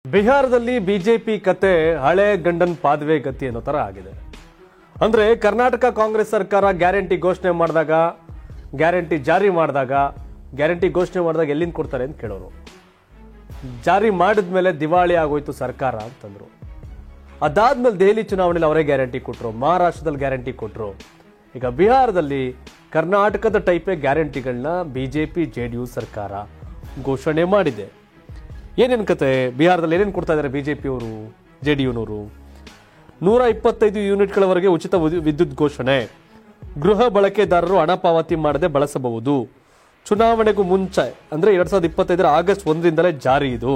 ಬಿಹಾರದಲ್ಲಿ ಬಿಜೆಪಿ ಕತೆ ಹಳೆ ಗಂಡನ್ ಪಾದವೆ ಗತಿ ಅನ್ನೋ ತರ ಆಗಿದೆ. ಅಂದ್ರೆ ಕರ್ನಾಟಕ ಕಾಂಗ್ರೆಸ್ ಸರ್ಕಾರ ಗ್ಯಾರಂಟಿ ಘೋಷಣೆ ಮಾಡಿದಾಗ ಗ್ಯಾರಂಟಿ ಘೋಷಣೆ ಮಾಡಿದಾಗ ಎಲ್ಲಿಂದ ಕೊಡ್ತಾರೆ ಅಂತ ಕೇಳೋರು. ಜಾರಿ ಮಾಡಿದ್ಮೇಲೆ ದಿವಾಳಿ ಆಗೋಯ್ತು ಸರ್ಕಾರ ಅಂತಂದ್ರು. ಅದಾದ್ಮೇಲೆ ದೆಹಲಿ ಚುನಾವಣೆಯಲ್ಲಿ ಅವರೇ ಗ್ಯಾರಂಟಿ ಕೊಟ್ಟರು, ಮಹಾರಾಷ್ಟ್ರದಲ್ಲಿ ಗ್ಯಾರಂಟಿ ಕೊಟ್ಟರು. ಈಗ ಬಿಹಾರದಲ್ಲಿ ಕರ್ನಾಟಕದ ಟೈಪೇ ಗ್ಯಾರಂಟಿಗಳನ್ನ ಬಿಜೆಪಿ ಜೆಡಿಯು ಸರ್ಕಾರ ಘೋಷಣೆ ಮಾಡಿದೆ. ಏನೇನು ಕತೆ, ಬಿಹಾರದಲ್ಲಿ ಏನೇನು ಕೊಡ್ತಾ ಇದ್ದಾರೆ ಬಿಜೆಪಿಯವರು ಜೆಡಿಯುನವರು? 125 ಯೂನಿಟ್ಗಳವರೆಗೆ ಉಚಿತ ವಿದ್ಯುತ್ ಘೋಷಣೆ, ಗೃಹ ಬಳಕೆದಾರರು ಹಣ ಪಾವತಿ ಮಾಡದೆ ಬಳಸಬಹುದು, ಚುನಾವಣೆಗೂ ಮುಂಚೆ ಅಂದ್ರೆ 2025 ಆಗಸ್ಟ್ 1ರಿಂದಲೇ ಜಾರಿ ಇದು.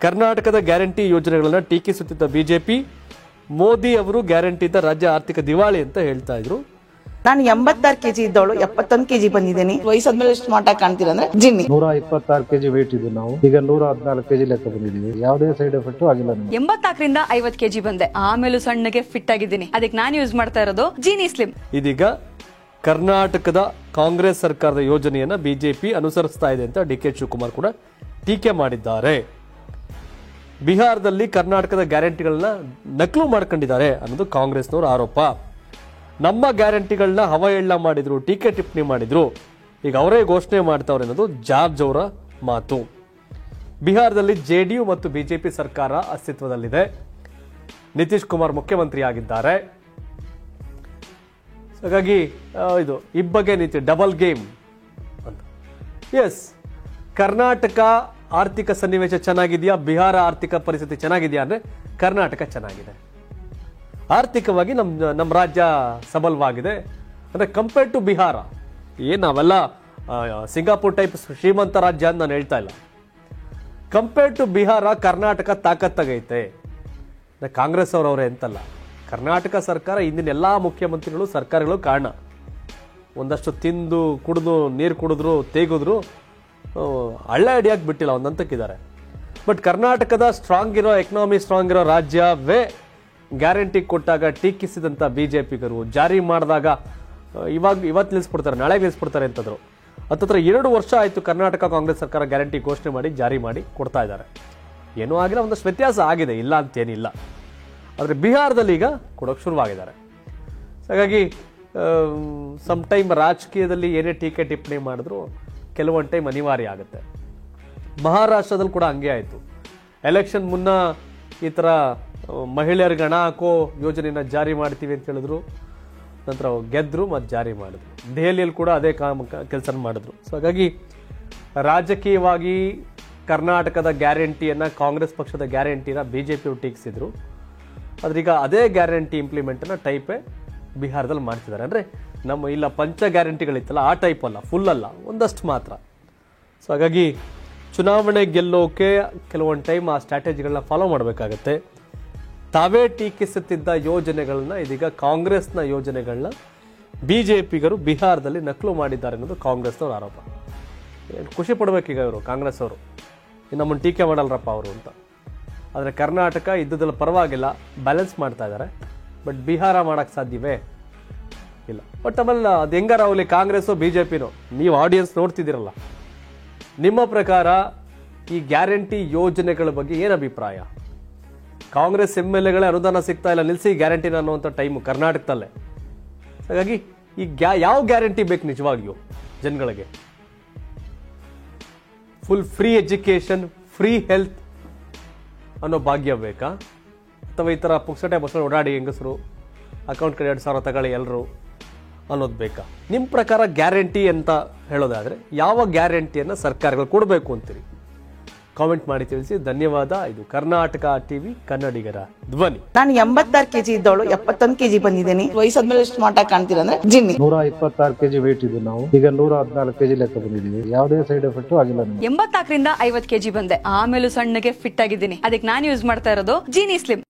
ಕರ್ನಾಟಕದ ಗ್ಯಾರಂಟಿ ಯೋಜನೆಗಳನ್ನ ಟೀಕಿಸುತ್ತಿದ್ದ ಬಿಜೆಪಿ ಮೋದಿ ಅವರು ಗ್ಯಾರಂಟಿಯಿಂದ ರಾಜ್ಯ ಆರ್ಥಿಕ ದಿವಾಳಿ ಅಂತ ಹೇಳ್ತಾ ಇದ್ರು. ನಾನು 86 ಕೆಜಿ ಇದ್ದವಳು 71 ಕೆಜಿ ಬಂದಿದ್ದೀನಿ. ವಯಸ್ಸಾದ್ಮೇಲೆ ಎಷ್ಟು ಸ್ಮಾರ್ಟ್ ಆಗಿ ಕಾಣ್ತೀರಾ ಅಂದ್ರೆ ಜಿನ್ನಿ. 126 ಕೆಜಿ ವೇಟ್ ಇದ್ದು ನಾವು ಈಗ 114 ಕೆಜಿ ಲೆಕ್ಕ ಬಂದಿದ್ದೀವಿ. ಯಾವುದೇ ಸೈಡ್ ಎಫೆಕ್ಟ್ ಆಗಿಲ್ಲ. 84ರಿಂದ 50 ಕೆಜಿ ಬಂದೆ, ಆಮೇಲೆ ಸಣ್ಣಗೆ ಫಿಟ್ ಆಗಿದ್ದೀನಿ. ಅದಕ್ಕೆ ನಾನು ಯೂಸ್ ಮಾಡ್ತಾ ಇರೋದು ಜೀನಿ ಸ್ಲಿಮ್. ಇದೀಗ ಕರ್ನಾಟಕದ ಕಾಂಗ್ರೆಸ್ ಸರ್ಕಾರದ ಯೋಜನೆಯನ್ನ ಬಿಜೆಪಿ ಅನುಸರಿಸ್ತಾ ಇದೆ ಅಂತ ಡಿ ಕೆ ಶಿವಕುಮಾರ್ ಕೂಡ ಟೀಕೆ ಮಾಡಿದ್ದಾರೆ. ಬಿಹಾರದಲ್ಲಿ ಕರ್ನಾಟಕದ ಗ್ಯಾರಂಟಿಗಳನ್ನ ನಕಲು ಮಾಡ್ಕೊಂಡಿದ್ದಾರೆ ಅನ್ನೋದು ಕಾಂಗ್ರೆಸ್ನವರ ಆರೋಪ. ನಮ್ಮ ಗ್ಯಾರಂಟಿಗಳನ್ನ ಹವಾಯೆಳ್ಳ ಮಾಡಿದ್ರು, ಟೀಕೆ ಟಿಪ್ಪಣಿ ಮಾಡಿದ್ರು, ಈಗ ಅವರೇ ಘೋಷಣೆ ಮಾಡ್ತಾವ್ರೆ ಅನ್ನೋದು ಜಾರ್ಜ್ ಅವರ ಮಾತು. ಬಿಹಾರದಲ್ಲಿ ಜೆಡಿಯು ಮತ್ತು ಬಿಜೆಪಿ ಸರ್ಕಾರ ಅಸ್ತಿತ್ವದಲ್ಲಿದೆ. ನಿತೀಶ್ ಕುಮಾರ್ ಮುಖ್ಯಮಂತ್ರಿ ಆಗಿದ್ದಾರೆ. ಹಾಗಾಗಿ ಇದು ಇಬ್ಬಗೆ ನೀತಿ, ಡಬಲ್ ಗೇಮ್ ಅಂತ. ಎಸ್, ಕರ್ನಾಟಕ ಆರ್ಥಿಕ ಸನ್ನಿವೇಶ ಚೆನ್ನಾಗಿದೆಯಾ, ಬಿಹಾರ ಆರ್ಥಿಕ ಪರಿಸ್ಥಿತಿ ಚೆನ್ನಾಗಿದೆಯಾ ಅಂದ್ರೆ ಕರ್ನಾಟಕ ಚೆನ್ನಾಗಿದೆ. ಆರ್ಥಿಕವಾಗಿ ನಮ್ಮ ರಾಜ್ಯ ಸಬಲವಾಗಿದೆ. ಅಂದ್ರೆ ಕಂಪೇರ್ ಟು ಬಿಹಾರ, ನಾವೆಲ್ಲ ಸಿಂಗಾಪುರ್ ಟೈಪ್ ಶ್ರೀಮಂತ ರಾಜ್ಯ ಅಂತ ನಾನು ಹೇಳ್ತಾ ಇಲ್ಲ. ಕಂಪೇರ್ ಟು ಬಿಹಾರ ಕರ್ನಾಟಕ ತಾಕತ್ತಾಗೈತೆ. ಕಾಂಗ್ರೆಸ್ ಅವರವರೇ ಅಂತಲ್ಲ, ಕರ್ನಾಟಕ ಸರ್ಕಾರ ಇಂದಿನ ಎಲ್ಲಾ ಮುಖ್ಯಮಂತ್ರಿಗಳು ಸರ್ಕಾರಗಳು ಕಾರಣ. ಒಂದಷ್ಟು ತಿಂದು ಕುಡಿದು ನೀರು ಕುಡಿದ್ರು ತೇಗಿದ್ರು ಹಳ್ಳ ಹಿಡಿಯಕ್ಕೆ ಬಿಟ್ಟಿಲ್ಲ, ಒಂದಂತಕ್ಕಿದ್ದಾರೆ. ಬಟ್ ಕರ್ನಾಟಕದ ಎಕನಾಮಿ ಸ್ಟ್ರಾಂಗ್ ಇರೋ ರಾಜ್ಯವೇ ಗ್ಯಾರಂಟಿ ಕೊಟ್ಟಾಗ ಟೀಕಿಸಿದಂಥ ಬಿಜೆಪಿಗರು ಜಾರಿ ಮಾಡಿದಾಗ ಇವತ್ತು ನಿಲ್ಲಿಸ್ಬಿಡ್ತಾರೆ, ನಾಳೆ ನಿಲ್ಲಿಸ್ಬಿಡ್ತಾರೆ ಅಂತಂದ್ರು. ಹತ್ತತ್ರ 2 ವರ್ಷ ಆಯಿತು ಕರ್ನಾಟಕ ಕಾಂಗ್ರೆಸ್ ಸರ್ಕಾರ ಗ್ಯಾರಂಟಿ ಘೋಷಣೆ ಮಾಡಿ ಜಾರಿ ಮಾಡಿ ಕೊಡ್ತಾ ಇದ್ದಾರೆ. ಏನೂ ಆಗಿಲ್ಲ, ಒಂದಷ್ಟು ವ್ಯತ್ಯಾಸ ಆಗಿದೆ, ಇಲ್ಲ ಅಂತೇನಿಲ್ಲ. ಆದರೆ ಬಿಹಾರದಲ್ಲಿ ಈಗ ಕೊಡೋಕೆ ಶುರುವಾಗಿದ್ದಾರೆ. ಹಾಗಾಗಿ ಸಮ್ ಟೈಮ್ ರಾಜಕೀಯದಲ್ಲಿ ಏನೇ ಟೀಕೆ ಟಿಪ್ಪಣಿ ಮಾಡಿದ್ರು ಕೆಲವೊಂದು ಟೈಮ್ ಅನಿವಾರ್ಯ ಆಗುತ್ತೆ. ಮಹಾರಾಷ್ಟ್ರದಲ್ಲಿ ಕೂಡ ಹಂಗೆ ಆಯಿತು. ಎಲೆಕ್ಷನ್ ಮುನ್ನ ಈ ಥರ ಮಹಿಳೆಯರಿಗೆ ಹಣ ಹಾಕೋ ಯೋಜನೆಯನ್ನು ಜಾರಿ ಮಾಡ್ತೀವಿ ಅಂತ ಹೇಳಿದ್ರು, ನಂತರ ಗೆದ್ರು ಮತ್ತು ಜಾರಿ ಮಾಡಿದ್ರು. ದೆಹಲಿಯಲ್ಲಿ ಕೂಡ ಅದೇ ಕೆಲಸ ಮಾಡಿದ್ರು. ಸೊ ಹಾಗಾಗಿ ರಾಜಕೀಯವಾಗಿ ಕರ್ನಾಟಕದ ಗ್ಯಾರಂಟಿಯನ್ನು, ಕಾಂಗ್ರೆಸ್ ಪಕ್ಷದ ಗ್ಯಾರಂಟಿನ ಬಿಜೆಪಿಯವರು ಟೀಕಿಸಿದ್ರು. ಆದ್ರೀಗ ಅದೇ ಗ್ಯಾರಂಟಿ ಇಂಪ್ಲಿಮೆಂಟನ್ನು ಟೈಪೇ ಬಿಹಾರದಲ್ಲಿ ಮಾಡ್ತಿದ್ದಾರೆ. ಅಂದರೆ ನಮ್ಮ ಇಲ್ಲ ಪಂಚ ಗ್ಯಾರಂಟಿಗಳಿತ್ತಲ್ಲ ಆ ಟೈಪ್ ಅಲ್ಲ, ಫುಲ್ ಅಲ್ಲ, ಒಂದಷ್ಟು ಮಾತ್ರ. ಸೊ ಹಾಗಾಗಿ ಚುನಾವಣೆ ಗೆಲ್ಲೋಕೆ ಕೆಲವೊಂದು ಟೈಮ್ ಆ ಸ್ಟ್ರಾಟಜಿಗಳನ್ನ ಫಾಲೋ ಮಾಡಬೇಕಾಗತ್ತೆ. ತಾವೇ ಟೀಕಿಸುತ್ತಿದ್ದ ಯೋಜನೆಗಳನ್ನ ಇದೀಗ ಕಾಂಗ್ರೆಸ್ನ ಯೋಜನೆಗಳನ್ನ ಬಿಜೆಪಿಗರು ಬಿಹಾರದಲ್ಲಿ ನಕಲು ಮಾಡಿದ್ದಾರೆ ಅನ್ನೋದು ಕಾಂಗ್ರೆಸ್ನವ್ರ ಆರೋಪ. ಖುಷಿ ಪಡಬೇಕೀಗ ಇವರು ಕಾಂಗ್ರೆಸ್ ಅವರು, ನಮ್ಮನ್ನು ಟೀಕೆ ಮಾಡಲ್ರಪ್ಪ ಅವರು ಅಂತ. ಆದರೆ ಕರ್ನಾಟಕ ಇದ್ದದಲ್ಲಿ ಪರವಾಗಿಲ್ಲ, ಬ್ಯಾಲೆನ್ಸ್ ಮಾಡ್ತಾ ಇದ್ದಾರೆ. ಬಟ್ ಬಿಹಾರ ಮಾಡೋಕ್ಕೆ ಸಾಧ್ಯವೇ ಇಲ್ಲ. ಬಟ್ ಆಮೇಲೆ ಅದು ಹೆಂಗಾರ ಅವಲಿ ಕಾಂಗ್ರೆಸ್ಸು ಬಿಜೆಪಿನೋ, ನೀವು ಆಡಿಯನ್ಸ್ ನೋಡ್ತಿದ್ದೀರಲ್ಲ, ನಿಮ್ಮ ಪ್ರಕಾರ ಈ ಗ್ಯಾರಂಟಿ ಯೋಜನೆಗಳ ಬಗ್ಗೆ ಏನು ಅಭಿಪ್ರಾಯ? ಕಾಂಗ್ರೆಸ್ MLAಗಳೇ ಅನುದಾನ ಸಿಗ್ತಾ ಇಲ್ಲ, ನಿಲ್ಲಿಸಿ ಗ್ಯಾರಂಟಿನ ಅನ್ನುವಂಥ ಟೈಮು ಕರ್ನಾಟಕದಲ್ಲೇ. ಹಾಗಾಗಿ ಈ ಯಾವ ಗ್ಯಾರಂಟಿ ಬೇಕು ನಿಜವಾಗಿಯೂ ಜನಗಳಿಗೆ? Full free education, free health ಅನ್ನೋ ಭಾಗ್ಯ ಬೇಕಾ? ಅಥವಾ ಈ ಥರ ಪುಕ್ಸಟೆ ಬಸ್ಸಲ್ಲಿ ಓಡಾಡಿ ಹೆಂಗಸರು ಅಕೌಂಟ್ ಕಡೆ 2,000 ತಗೊಳ್ಳಿ ಎಲ್ಲರೂ ಅನ್ನೋದು ಬೇಕಾ? ನಿಮ್ಮ ಪ್ರಕಾರ ಗ್ಯಾರಂಟಿ ಅಂತ ಹೇಳೋದಾದರೆ ಯಾವ ಗ್ಯಾರಂಟಿಯನ್ನು ಸರ್ಕಾರಗಳು ಕೊಡಬೇಕು ಅಂತೀರಿ? ಕಾಮೆಂಟ್ ಮಾಡಿ ತಿಳಿಸಿ. ಧನ್ಯವಾದ. ಇದು ಕರ್ನಾಟಕ ಟಿವಿ, ಕನ್ನಡಿಗರ ಧ್ವನಿ. ನಾನು 86 ಕೆಜಿ ಇದ್ದವಳು 71 ಕೆಜಿ ಬಂದಿದ್ದೀನಿ. ವಯಸ್ಸಾದ್ಮೇಲೆ ಎಷ್ಟು ಸ್ಮಾರ್ಟ್ ಆಗಿ ಕಾಣ್ತೀರಾ ಅಂದ್ರೆ ಜಿನ್ನಿ. 126 ಕೆಜಿ ವೇಟ್ ಇದ್ದು ನಾವು ಈಗ 114 ಕೆಜಿ ಲೆಕ್ಕ ಬಂದಿದ್ದೀವಿ. ಯಾವುದೇ ಸೈಡ್ ಎಫೆಕ್ಟ್ ಆಗಿಲ್ಲ. 84ರಿಂದ 50 ಕೆಜಿ ಬಂದೆ, ಆಮೇಲೆ ಸಣ್ಣಗೆ ಫಿಟ್ ಆಗಿದ್ದೀನಿ. ಅದಕ್ಕೆ ನಾನು ಯೂಸ್ ಮಾಡ್ತಾ ಇರೋದು ಜೀನಿ ಸ್ಲಿಮ್.